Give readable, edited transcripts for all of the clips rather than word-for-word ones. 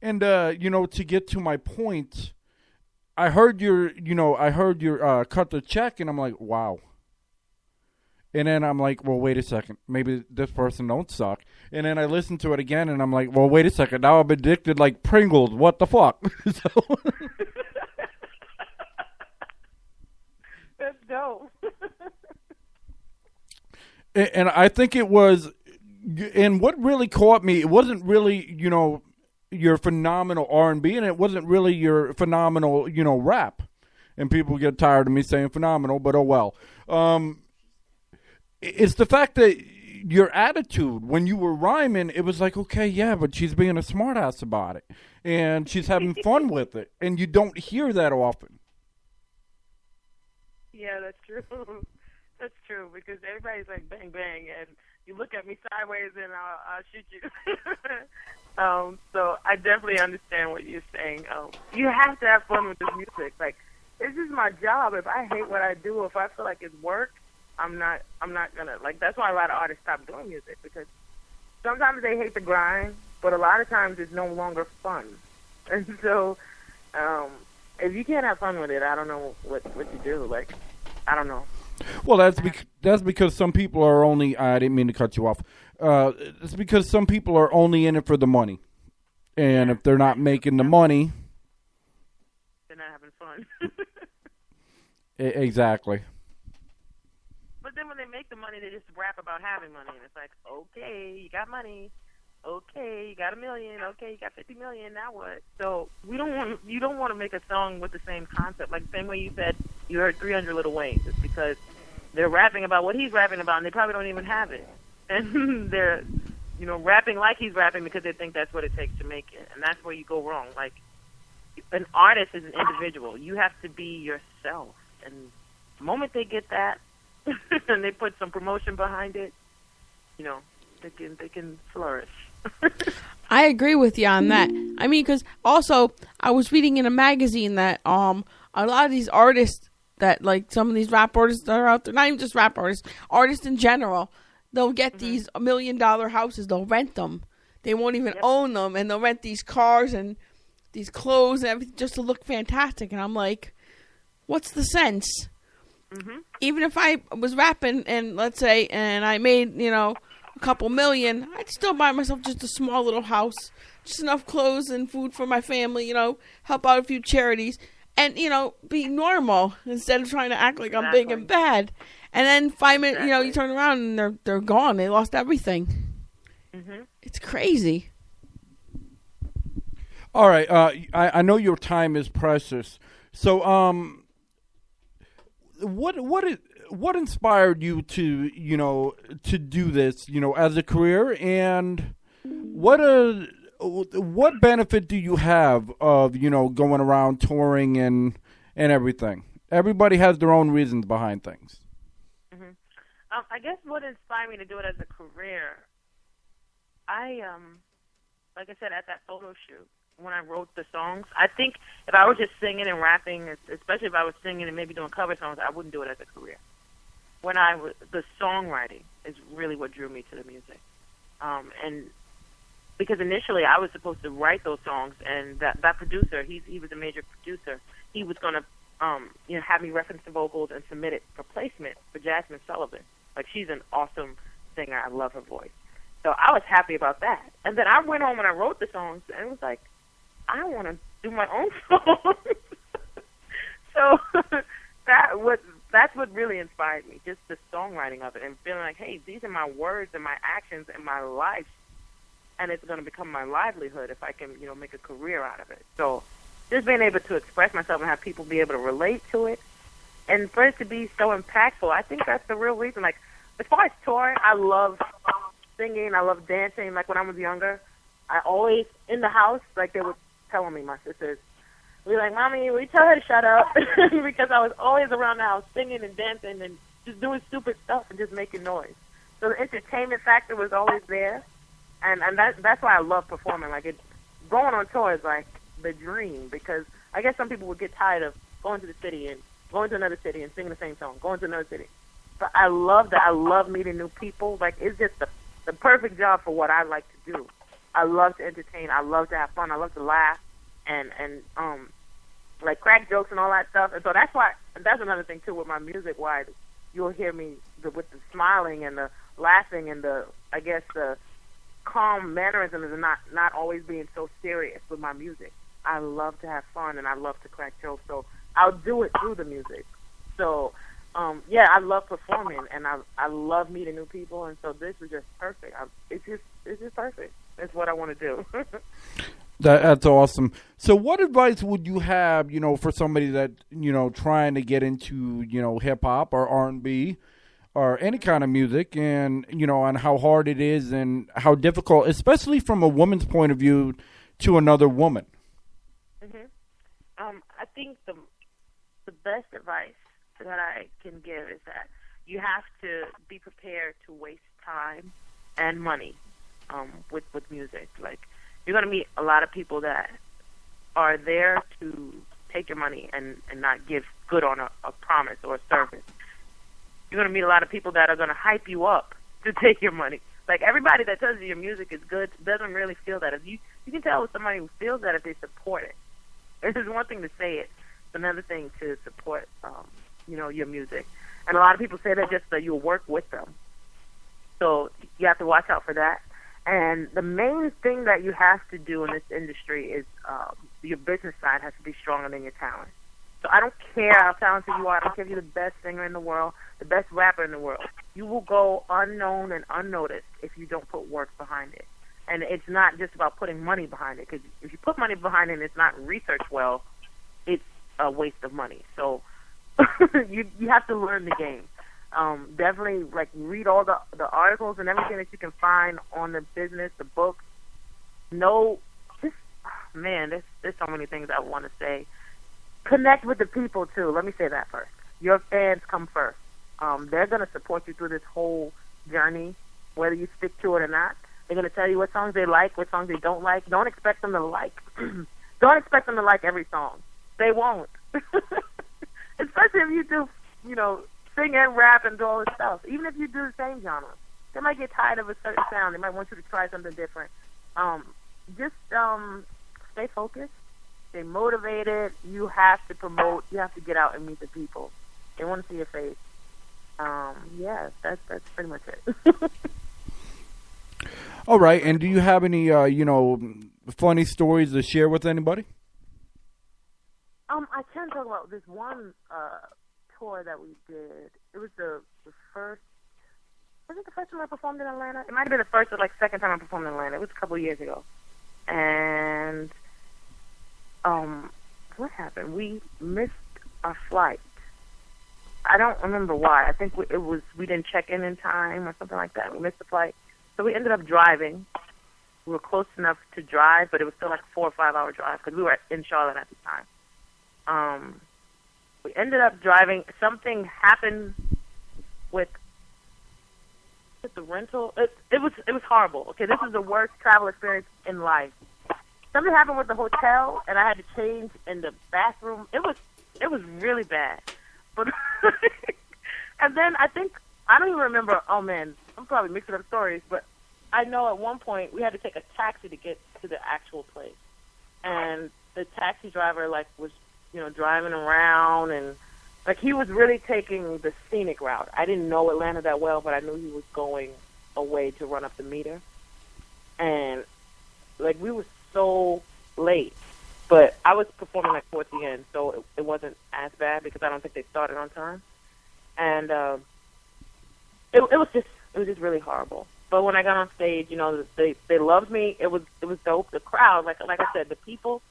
And to get to my point, I heard your cut the check, and I'm like, wow. And then I'm like, well, wait a second. Maybe this person don't suck. And then I listened to it again, and I'm like, well, wait a second. Now I'm addicted like Pringles. What the fuck? So. That's dope. And I think it was, and what really caught me, it wasn't really, your phenomenal R&B, and it wasn't really your phenomenal, rap. And people get tired of me saying phenomenal, but oh well. It's the fact that your attitude, when you were rhyming, it was like, okay, yeah, but she's being a smartass about it. And she's having fun with it. And you don't hear that often. Yeah, that's true. That's true, because everybody's like, bang, bang, and you look at me sideways and I'll shoot you. So I definitely understand what you're saying. You have to have fun with this music. Like, this is my job. If I hate what I do, if I feel like it's work, I'm not gonna, like, that's why a lot of artists stop doing music, because sometimes they hate the grind, but a lot of times it's no longer fun. And so, if you can't have fun with it, I don't know what you do. Like, I don't know. Well, that's because some people are only, I didn't mean to cut you off. It's because some people are only in it for the money. And if they're not making the money, they're not having fun. Exactly. But then when they make the money, they just rap about having money, and it's like, okay, you got money, okay, you got $1 million, okay, you got 50 million, now what? So you don't want to make a song with the same concept. Like the same way you said you heard 300 Little Waynes. It's because they're rapping about what he's rapping about, and they probably don't even have it, and they're rapping like he's rapping because they think that's what it takes to make it, and that's where you go wrong. Like, an artist is an individual. You have to be yourself, and the moment they get that, and they put some promotion behind it, they can flourish. I agree with you on that. I mean, because also I was reading in a magazine that a lot of these artists that, like, some of these rap artists that are out there, not even just rap artists in general, they'll get these $1 million houses. They'll rent them. They won't even own them, and they'll rent these cars and these clothes and everything just to look fantastic. And I'm like, what's the sense? Mm-hmm. Even if I was rapping and, let's say, and I made, a couple million, I'd still buy myself just a small little house, just enough clothes and food for my family, help out a few charities, and, be normal instead of trying to act like I'm big and bad. And then 5 minutes, you turn around and they're gone. They lost everything. Mm-hmm. It's crazy. All right. I know your time is precious. So, what inspired you to do this, as a career, and what benefit do you have of, going around touring and everything? Everybody has their own reasons behind things. Mm-hmm. I guess what inspired me to do it as a career, like I said, at that photo shoot, when I wrote the songs, I think if I was just singing and rapping, especially if I was singing and maybe doing cover songs, I wouldn't do it as a career. The songwriting is really what drew me to the music. And because initially I was supposed to write those songs, and that producer, he was a major producer, he was going to, have me reference the vocals and submit it for placement for Jasmine Sullivan. Like, she's an awesome singer. I love her voice. So I was happy about that. And then I went home and I wrote the songs, and it was like, I want to do my own songs. So that's what really inspired me, just the songwriting of it, and feeling like, hey, these are my words and my actions and my life, and it's going to become my livelihood if I can, make a career out of it. So just being able to express myself and have people be able to relate to it, and for it to be so impactful, I think that's the real reason. Like, as far as touring, I love singing, I love dancing. Like, when I was younger, I always, in the house, like, they would tell me, my sisters, we like, Mommy, we tell her to shut up, because I was always around the house singing and dancing and just doing stupid stuff and just making noise. So the entertainment factor was always there, and that's why I love performing. Like, going on tour is like the dream, because I guess some people would get tired of going to the city and going to another city and singing the same song, going to another city. But I love that. I love meeting new people. Like, it's just the perfect job for what I like to do. I love to entertain. I love to have fun. I love to laugh and like crack jokes and all that stuff. And so that's another thing too with my music. Why you'll hear me with the smiling and the laughing and the calm mannerisms and not always being so serious with my music. I love to have fun and I love to crack jokes. So I'll do it through the music. So I love performing and I love meeting new people. And so this is just perfect. It's just perfect. That's what I want to do. That's awesome. So what advice would you have, for somebody that, trying to get into, hip hop or R&B or any kind of music and, on how hard it is and how difficult, especially from a woman's point of view to another woman? Mm-hmm. I think the best advice that I can give is that you have to be prepared to waste time and money with music. Like, you're going to meet a lot of people that are there to take your money and not give good on a promise or a service. You're going to meet a lot of people that are going to hype you up to take your money. Like, everybody that tells you your music is good doesn't really feel that. If you can tell with somebody who feels that if they support it. It's one thing to say it. It's another thing to support, your music. And a lot of people say that just so you'll work with them. So you have to watch out for that. And the main thing that you have to do in this industry is your business side has to be stronger than your talent. So I don't care how talented you are. I don't care if you're the best singer in the world, the best rapper in the world. You will go unknown and unnoticed if you don't put work behind it. And it's not just about putting money behind it, because if you put money behind it and it's not researched well, it's a waste of money. So you have to learn the game. Definitely, like, read all the articles and everything that you can find on the business, the books. There's so many things I want to say. Connect with the people, too. Let me say that first. Your fans come first. They're going to support you through this whole journey, whether you stick to it or not. They're going to tell you what songs they like, what songs they don't like. Don't expect them to like. Don't expect them to like every song. They won't. Especially if you do, sing and rap and do all this stuff. Even if you do the same genre, they might get tired of a certain sound. They might want you to try something different. Just stay focused, stay motivated. You have to promote. You have to get out and meet the people. They want to see your face. That's pretty much it. All right. And do you have any, funny stories to share with anybody? I can talk about this one tour that we did. It was the first. Was it the first time I performed in Atlanta? It might have been the first or second time I performed in Atlanta. It was a couple of years ago. And what happened? We missed our flight. I don't remember why. I think we didn't check in time or something like that. We missed the flight. So we ended up driving. We were close enough to drive, but it was still like a 4 or 5 hour drive because we were in Charlotte at the time. We ended up driving. Something happened with the rental. It was horrible. Okay, this is the worst travel experience in life. Something happened with the hotel, and I had to change in the bathroom. It was really bad. But and then I don't even remember. Oh man, I'm probably mixing up stories, but I know at one point we had to take a taxi to get to the actual place, and the taxi driver was driving around, and he was really taking the scenic route. I didn't know Atlanta that well, but I knew he was going away to run up the meter, and we were so late. But I was performing towards the end, so it wasn't as bad because I don't think they started on time. And it was just really horrible. But when I got on stage, they loved me. It was dope. The crowd, like I said, the people.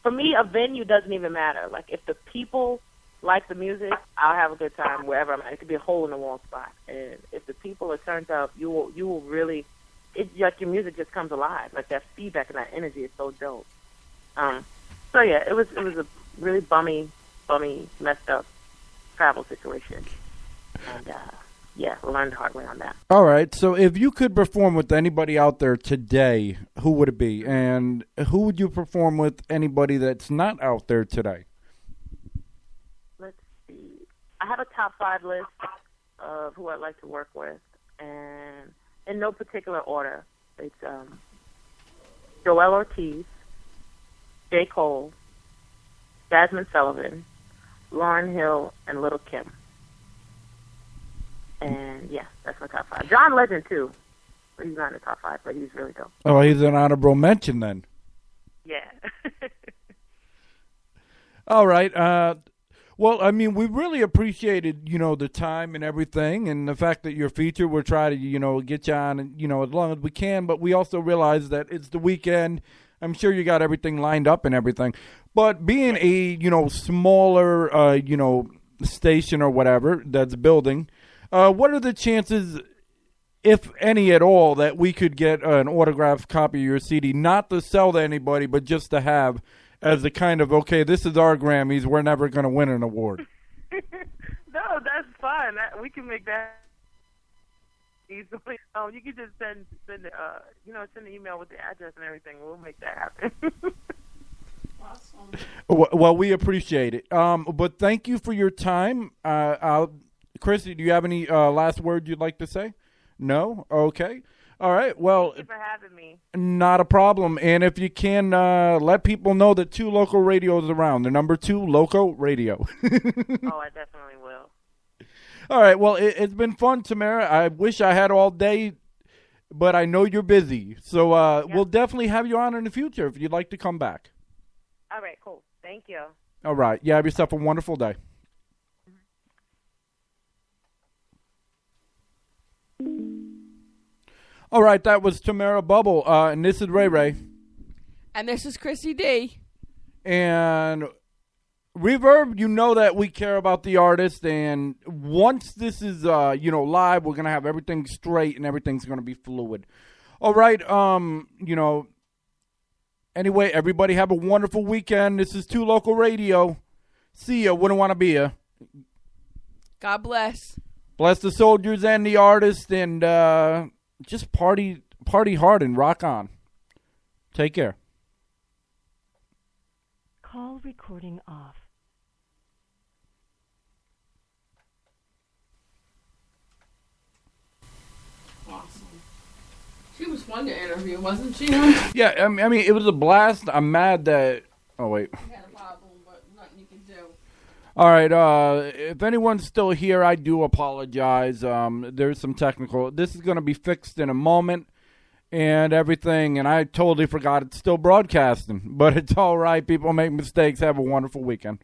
For me, a venue doesn't even matter. If the people like the music, I'll have a good time wherever I'm at. It could be a hole in the wall spot. And if the people are turned up, you will really. It's like your music just comes alive. That feedback and that energy is so dope. So yeah, it was a really bummy, messed up travel situation, and learned the hard way on that. All right, so if you could perform with anybody out there today, who would it be, and who would you perform with anybody that's not out there today? Let's see. I have a top 5 list of who I'd like to work with, and in no particular order. It's Joel Ortiz, J. Cole, Jasmine Sullivan, Lauryn Hill, and Little Kim. And yeah, that's my top 5. John Legend too, but he's not in the top 5, but he's really dope. Oh, he's an honorable mention then. Yeah. All right. Well, I mean, we really appreciated, the time and everything, and the fact that you're featured. We'll try to, get you on, as long as we can. But we also realize that it's the weekend. I'm sure you got everything lined up and everything. But being a, smaller, station or whatever that's building, what are the chances, if any at all, that we could get an autographed copy of your CD, not to sell to anybody, but just to have as a kind of, okay, this is our Grammys, we're never going to win an award? No, that's fine. We can make that easily. You can just send an email with the address and everything. We'll make that happen. Awesome. Well, we appreciate it. But thank you for your time. Chrissy, do you have any last words you'd like to say? No? Okay. All right. Well, thank you for having me. Not a problem. And if you can let people know that 2 Loco Radio is around. The number 2 Loco Radio. Oh, I definitely will. All right. Well, it's been fun, Tamara. I wish I had all day, but I know you're busy. So we'll definitely have you on in the future if you'd like to come back. All right. Cool. Thank you. All right. You have yourself a wonderful day. All right, that was Tamara Bubble, and this is Ray Ray. And this is Chrissy D. And Reverb, you know that we care about the artist, and once this is, live, we're going to have everything straight, and everything's going to be fluid. All right, anyway, everybody have a wonderful weekend. This is 2 Loco Radio. See ya. Wouldn't want to be ya. God bless. Bless the soldiers and the artists, and just party hard and rock on. Take care. Call recording off. Awesome. She was fun to interview, wasn't she? Yeah, I mean, it was a blast. I'm mad that... Oh, wait. You had a problem, but nothing you can do. All right, if anyone's still here, I do apologize. There's some technical... This is going to be fixed in a moment and everything, and I totally forgot it's still broadcasting. But it's all right. People make mistakes. Have a wonderful weekend.